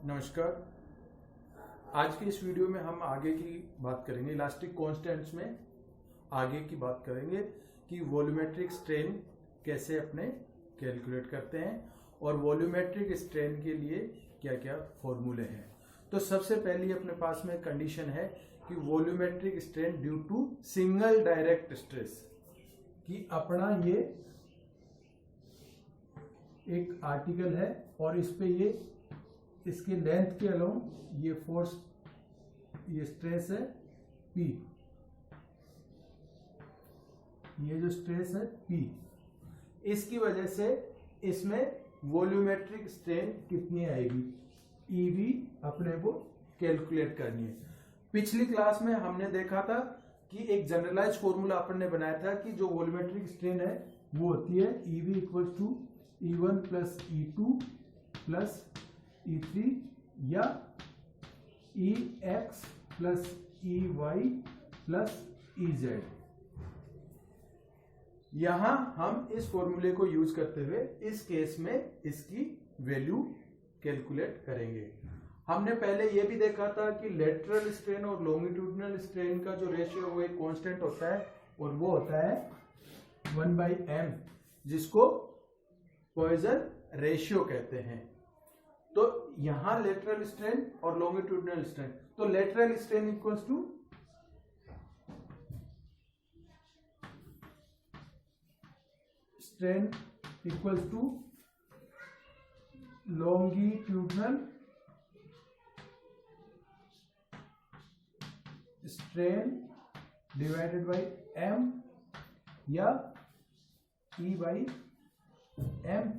नमस्कार। आज के इस वीडियो में हम आगे की बात करेंगे, इलास्टिक कांस्टेंट्स में आगे की बात करेंगे कि वॉल्यूमेट्रिक स्ट्रेन कैसे अपने कैलकुलेट करते हैं और वॉल्यूमेट्रिक स्ट्रेन के लिए क्या क्या फॉर्मूले हैं। तो सबसे पहले अपने पास में कंडीशन है कि volumetric strain due to single direct stress, कि अपना ये एक आर्टिकल है और इस पे ये इसके लेंथ के अलोंग ये फोर्स, ये स्ट्रेस है P, ये जो स्ट्रेस है P, इसकी वजह से इसमें वॉल्यूमेट्रिक स्ट्रेन कितनी आएगी, EV अपने को कैलकुलेट करनी है। पिछली क्लास में हमने देखा था कि एक जनरलाइज फॉर्मूला अपन ने बनाया था कि जो वॉल्यूमेट्रिक स्ट्रेन है वो होती है EV equals to E1 plus E2 plus E3 या EX plus EY plus EZ। यहां हम इस फॉर्मूले को यूज करते हुए इस केस में इसकी वैल्यू कैलकुलेट करेंगे। हमने पहले यह भी देखा था कि लेटरल स्ट्रेन और लॉन्गिट्यूडिनल स्ट्रेन का जो रेशियो वो एक कांस्टेंट होता है और वो होता है 1/m, जिसको पॉइजन रेशियो कहते हैं। तो यहां लेटरल स्ट्रेन और लॉन्गिट्यूडिनल स्ट्रेन, तो lateral strain equals to strain equals to longitudinal strain divided by m या E by m।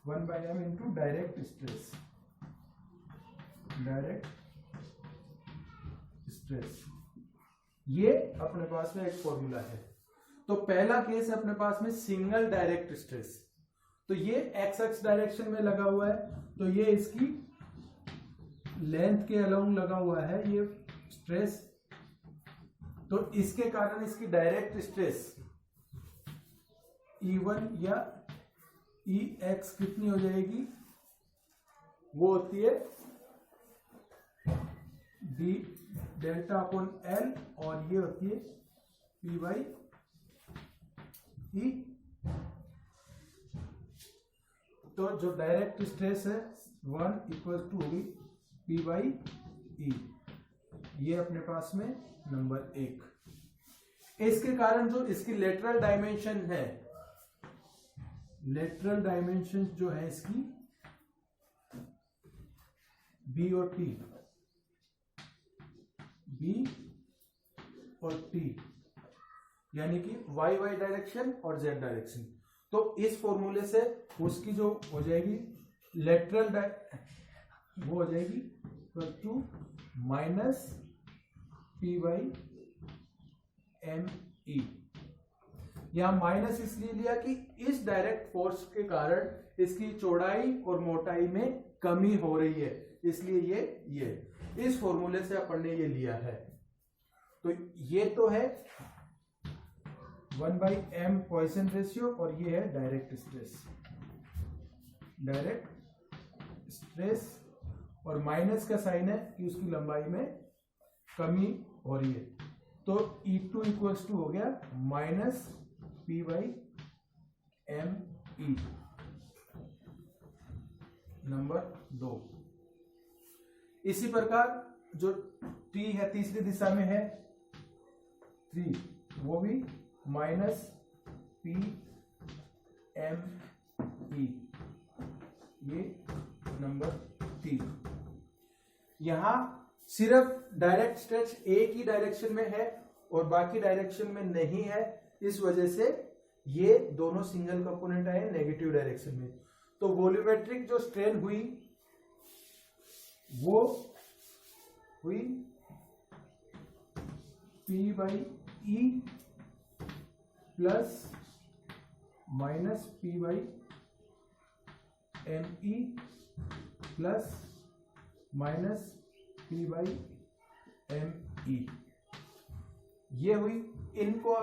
One by m into direct stress, direct stress, ये अपने पास में एक फॉर्मूला है। तो पहला केस है अपने पास में सिंगल डायरेक्ट स्ट्रेस, तो ये एक्स एक्स डायरेक्शन में लगा हुआ है, तो ये इसकी लेंथ के अलोंग लगा हुआ है ये स्ट्रेस। तो इसके कारण इसकी डायरेक्ट स्ट्रेस E1 या EX कितनी हो जाएगी, वो होती है d डेल्टा अपॉन L और ये होती है P बाई E। तो जो डायरेक्ट स्ट्रेस है 1 इक्वल टू होगी P बाई E। ये अपने पास में नंबर 1। इसके कारण जो इसकी लेटरल डायमेंशन है, लेटरल डायमेंशन जो है इसकी B और T, B और T, यानी कि Y Y डायरेक्शन और Z डायरेक्शन। तो इस फॉर्मूले से उसकी जो हो जाएगी लेटरल वो हो जाएगी equal to minus P by ME। यहां माइनस इसलिए लिया कि इस डायरेक्ट फोर्स के कारण इसकी चौड़ाई और मोटाई में कमी हो रही है, इसलिए ये इस फॉर्मूले से अपन ने ये लिया है। तो ये तो है 1/m पॉइसन रेशियो और ये है डायरेक्ट स्ट्रेस, डायरेक्ट स्ट्रेस, और माइनस का साइन है कि उसकी लंबाई में कमी हो रही है। तो E2 इक्वल्स टू हो गया minus P by ME, number 2। इसी प्रकार जो T है तीसरी दिशा में है 3, वो भी माइनस P ME, ये नंबर 3। यहां सिर्फ डायरेक्ट स्ट्रेच एक ही डायरेक्शन में है और बाकी डायरेक्शन में नहीं है, इस वजह से ये दोनों सिंगल कंपोनेंट आए नेगेटिव डायरेक्शन में। तो वॉल्यूमेट्रिक जो स्ट्रेन हुई वो हुई P by E plus minus P by ME plus minus P by ME, ये हुई। इनको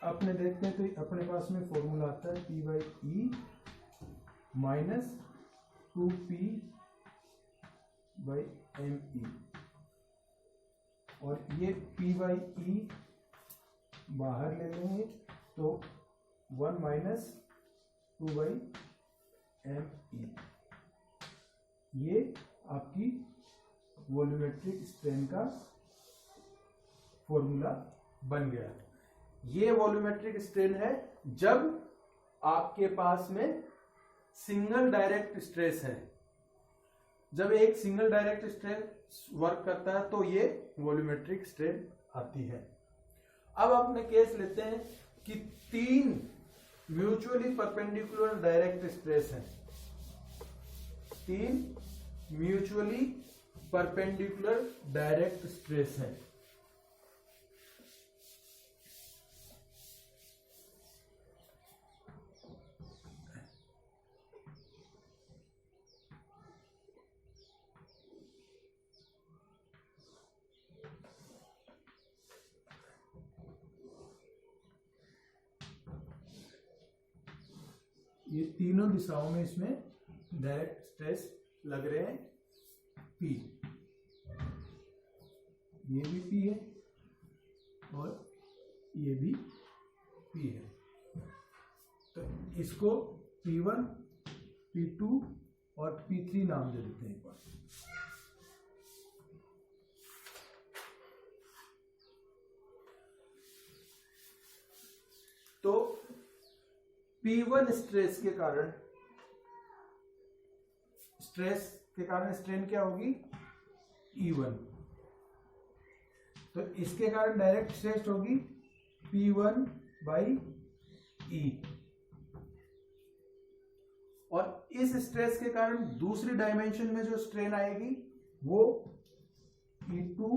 अपने देखते हैं तो अपने पास में फॉर्मूला आता है P by E minus 2P by M E, और ये P बाई ई बाहर ले लेंगे तो 1 माइनस 2 बाई एम ई। ये आपकी वॉल्यूमेट्रिक स्ट्रेन का फॉर्मूला बन गया। ये वॉल्यूमेट्रिक स्ट्रेन है जब आपके पास में सिंगल डायरेक्ट स्ट्रेस है। जब एक सिंगल डायरेक्ट स्ट्रेस वर्क करता है तो ये वॉल्यूमेट्रिक स्ट्रेन आती है। अब अपने केस लेते हैं कि 3 म्यूचुअली परपेंडिकुलर डायरेक्ट स्ट्रेस हैं। 3 म्यूचुअली परपेंडिकुलर डायरेक्ट स्ट्रेस हैं। ये तीनों दिशाओं में इसमें डायरेक्ट स्ट्रेस लग रहे हैं P। ये भी P है और ये भी P है। तो इसको P1, P2 और P3 नाम दे देते हैं एक बार। तो P1 स्ट्रेस के कारण स्ट्रेन क्या होगी E1। तो इसके कारण डायरेक्ट स्ट्रेस होगी P1 बाई E, और इस स्ट्रेस के कारण दूसरी डायमेंशन में जो स्ट्रेन आएगी वो E2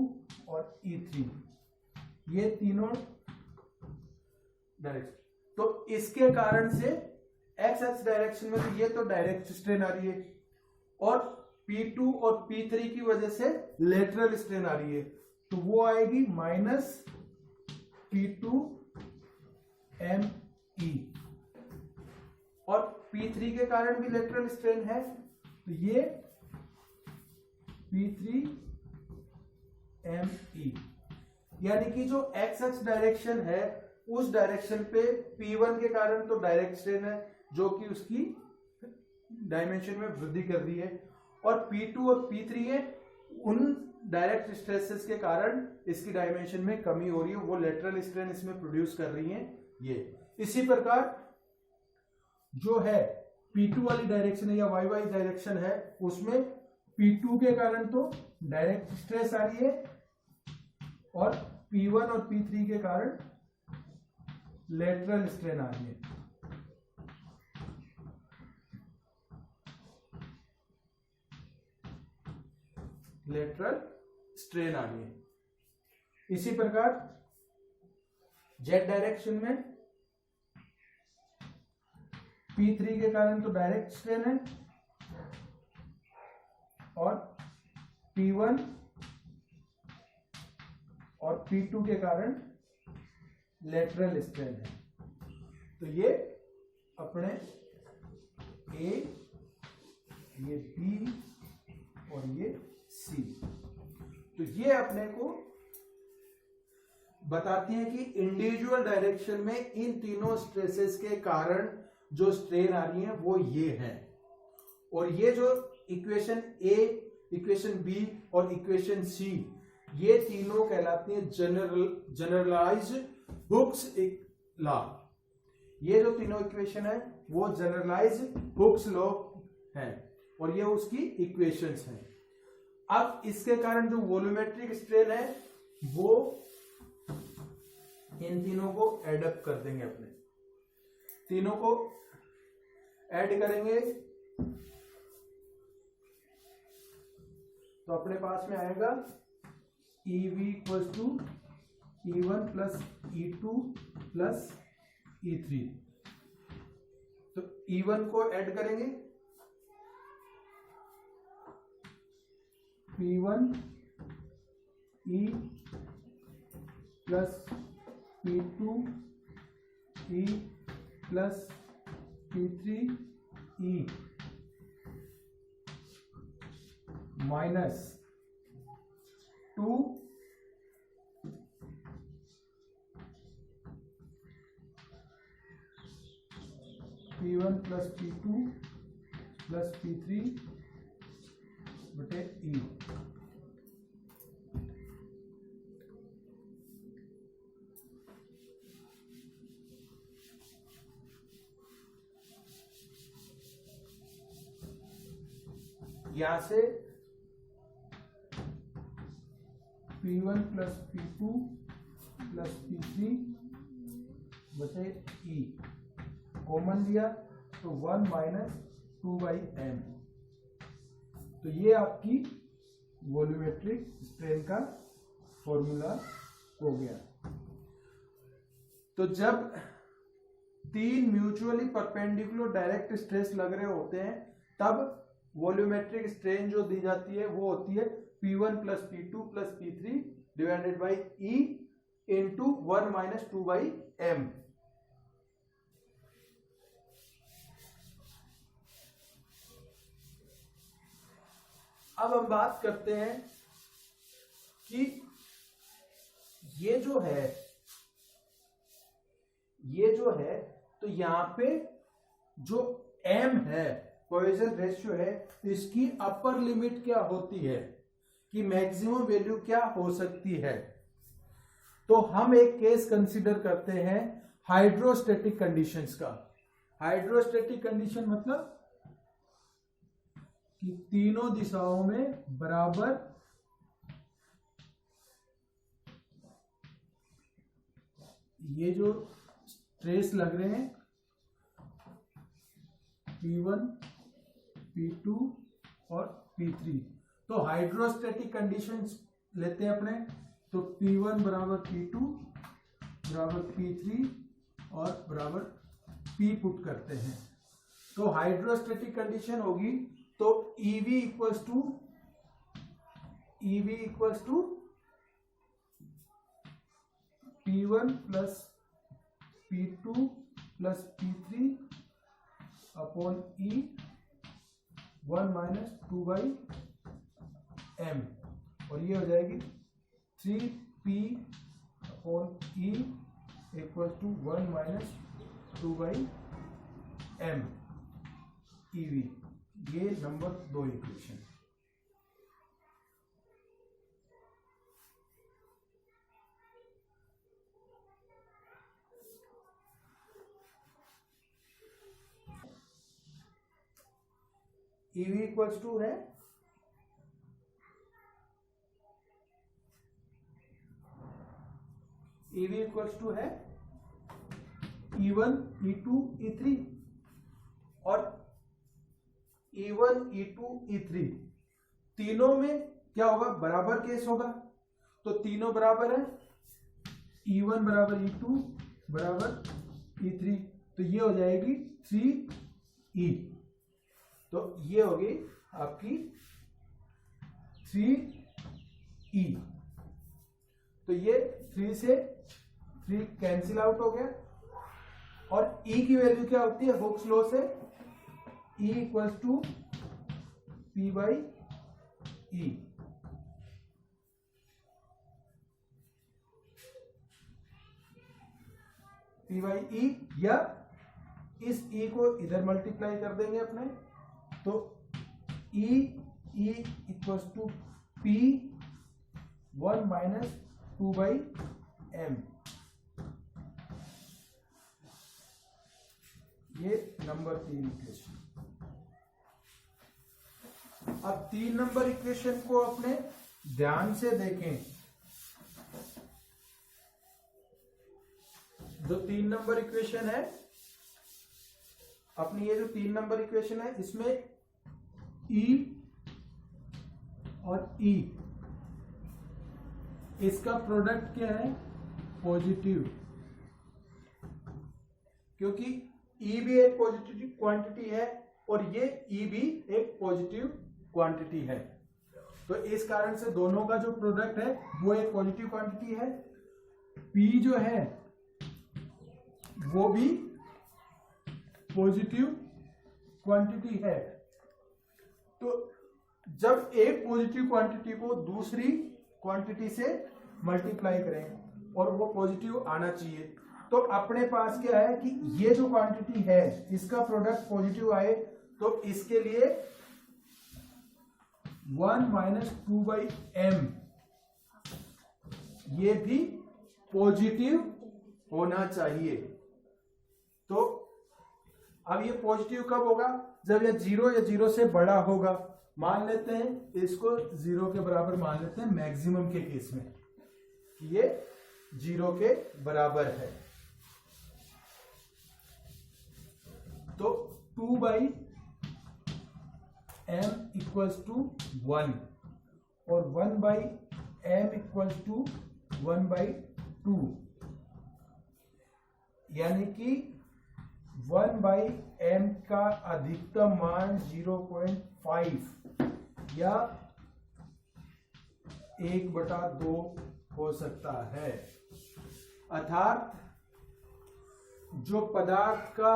और E3, ये तीनों डायरेक्ट। तो इसके कारण से एक्स एक्स डायरेक्शन में तो ये तो डायरेक्ट स्ट्रेन आ रही है, और P2 और P3 की वजह से लेटरल स्ट्रेन आ रही है, तो वो आएगी माइनस P2 ME, और P3 के कारण भी लेटरल स्ट्रेन है तो ये P3 ME। यानी कि जो एक्स एक्स डायरेक्शन है उस डायरेक्शन पे P1 के कारण तो डायरेक्ट स्ट्रेन है जो कि उसकी डायमेंशन में वृद्धि कर रही है, और P2 और P3 है उन डायरेक्ट स्ट्रेसेस के कारण इसकी डायमेंशन में कमी हो रही है, वो लेटरल स्ट्रेन इसमें प्रोड्यूस कर रही है। ये इसी प्रकार जो है P2 वाली डायरेक्शन है या YY डायरेक्शन है उसमें P2 के कारण तो डायरेक्ट स्ट्रेस आ रही है, और P1 और P3 के कारण लेटरल स्ट्रेन आ रही है। लेटरल स्ट्रेन आ रही है। इसी प्रकार जेड डायरेक्शन में P3 के कारण तो डायरेक्ट स्ट्रेन है, और P1 और P2 के कारण लेटरल स्ट्रेन है। तो ये अपने A, ये B और ये C, तो ये अपने को बताती हैं कि इंडिविजुअल डायरेक्शन में इन तीनों स्ट्रेसेस के कारण जो स्ट्रेन आ रही है वो ये है। और ये जो इक्वेशन A, इक्वेशन B और इक्वेशन C, ये तीनों कहलाती हैं जनरलाइज्ड हुक्स लॉ। ये जो तीनों इक्वेशन है वो जनरलाइज्ड हुक्स लॉ है, और ये उसकी इक्वेशंस हैं। अब इसके कारण जो वॉल्यूमेट्रिक स्ट्रेन है वो इन तीनों को ऐड अप कर देंगे, अपने तीनों को ऐड करेंगे तो अपने पास में आएगा EV equal to E1 plus E2 plus E3। तो E1 को ऐड करेंगे P1 E plus P2 E plus P3 E minus 2 P1 plus P2 plus P3 बटे E। यहां से P1 plus P2 plus P3 बटे E कॉमन लिया तो 1 minus 2/m। तो ये आपकी वॉल्यूमेट्रिक स्ट्रेन का फॉर्मूला हो गया। तो जब तीन म्यूचुअली परपेंडिकुलर डायरेक्ट स्ट्रेस लग रहे होते हैं तब वॉल्यूमेट्रिक स्ट्रेन जो दी जाती है वो होती है P1 plus P2 plus P3 divided by E into 1 minus 2/m। अब हम बात करते हैं कि ये जो है तो यहां पे जो m है पॉइजन रेशियो है, इसकी अपर लिमिट क्या होती है कि मैक्सिमम वैल्यू क्या हो सकती है। तो हम एक केस कंसीडर करते हैं हाइड्रोस्टैटिक कंडीशंस का। हाइड्रोस्टैटिक कंडीशन मतलब कि तीनों दिशाओं में बराबर ये जो स्ट्रेस लग रहे हैं P1 P2 और P3। तो हाइड्रोस्टैटिक कंडीशंस लेते हैं अपने, तो P1 बराबर P2 बराबर P3 और बराबर P पुट करते हैं। तो हाइड्रोस्टैटिक कंडीशन होगी तो EV equals to P1 plus P2 plus P3 upon E 1 minus 2/m, और ये हो जाएगी 3P upon E equal to 1 minus 2/m EV। ये number 2 equation. EV equals to है EV इक्वल्स टू है E1 E2 E3 और E1 E2 E3 तीनों में क्या होगा, बराबर केस होगा। तो तीनों बराबर है, E1 बराबर E2 बराबर E3, तो ये हो जाएगी 3E। तो ये होगी आपकी 3E। तो ये 3 से 3 कैंसिल आउट हो गया, और E की वैल्यू क्या होती है हुक्स लॉ से, E equals to P/E। P/E, या इस E को इधर मल्टीप्लाई कर देंगे अपने, तो E equals to P 1 minus 2/m। ये नंबर 3 इक्वेशन। अब 3 नंबर इक्वेशन को अपने ध्यान से देखें। जो 3 नंबर इक्वेशन है अपनी, ये जो 3 नंबर इक्वेशन है इसमें E और E इसका प्रोडक्ट क्या है, पॉजिटिव, क्योंकि E भी एक पॉजिटिव क्वांटिटी है और ये E भी एक पॉजिटिव क्वांटिटी है। तो इस कारण से दोनों का जो प्रोडक्ट है वो एक पॉजिटिव क्वांटिटी है। P जो है वो भी पॉजिटिव क्वांटिटी है। तो जब एक पॉजिटिव क्वांटिटी को दूसरी क्वांटिटी से मल्टीप्लाई करें और वो पॉजिटिव आना चाहिए, तो अपने पास क्या है कि ये जो क्वांटिटी है इसका प्रोडक्ट पॉजिटिव आए, तो इसके लिए 1 माइनस 2/m ये भी पॉजिटिव होना चाहिए। तो अब ये पॉजिटिव कब होगा? जब ये 0 या 0 से बड़ा होगा। मान लेते हैं इसको 0 के बराबर मान लेते हैं मैक्सिमम के केस में, कि ये 0 के बराबर है। तो 2/m इक्वल्स टू 1 और 1/m इक्वल्स टू 1/2, यानी कि 1/m का अधिकतम मान 0.5 या 1/2 हो सकता है। अर्थात जो पदार्थ का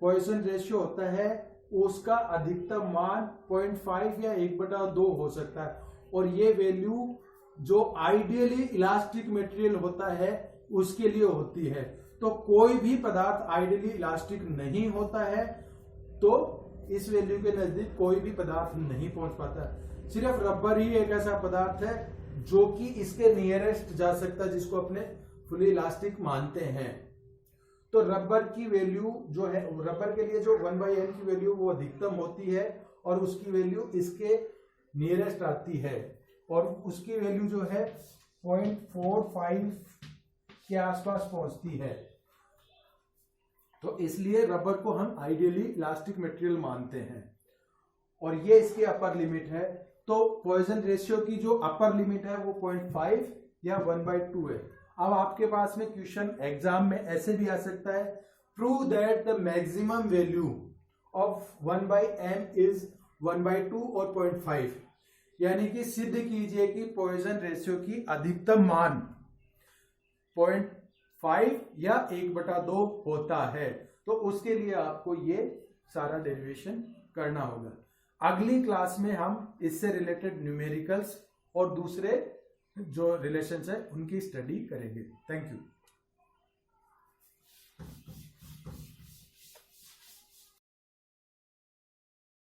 पॉइसन रेशियो होता है उसका अधिकतम मान 0.5 या 1/2 हो सकता है, और ये वैल्यू जो आइडियली इलास्टिक मटेरियल होता है उसके लिए होती है। तो कोई भी पदार्थ आइडियली इलास्टिक नहीं होता है, तो इस वैल्यू के नजदीक कोई भी पदार्थ नहीं पहुंच पाता। सिर्फ रबर ही एक ऐसा पदार्थ है जो कि इसके नियरेस्ट जा सकता है, जिसको अपने फुली इलास्टिक मानते हैं। तो रबर की वैल्यू जो है, रबर के लिए जो 1/m की वैल्यू वो अधिकतम होती है और उसकी वैल्यू इसके नियरेस्ट आती है, और उसकी वैल्यू जो है 0.45 के आसपास पहुंचती है। तो इसलिए रबर को हम आइडियली इलास्टिक मटेरियल मानते हैं, और ये इसकी अपर लिमिट है। तो पॉइसन रेशियो की जो अपर लिमिट है वो 0.5 या 1/2 है। अब आपके पास में क्वेश्चन एग्जाम में ऐसे भी आ सकता है, prove that the maximum value of 1/m is 1/2 और 0.5, यानी कि सिद्ध कीजिए कि पॉइसन रेशियो की अधिकतम मान 0.5 या 1/2 होता है। तो उसके लिए आपको ये सारा डेरिवेशन करना होगा। अगली क्लास में हम इससे रिलेटेड न्यूमेरिकल्स और दूसरे जो रिलेशंस है उनकी स्टडी करेंगे। Thank you.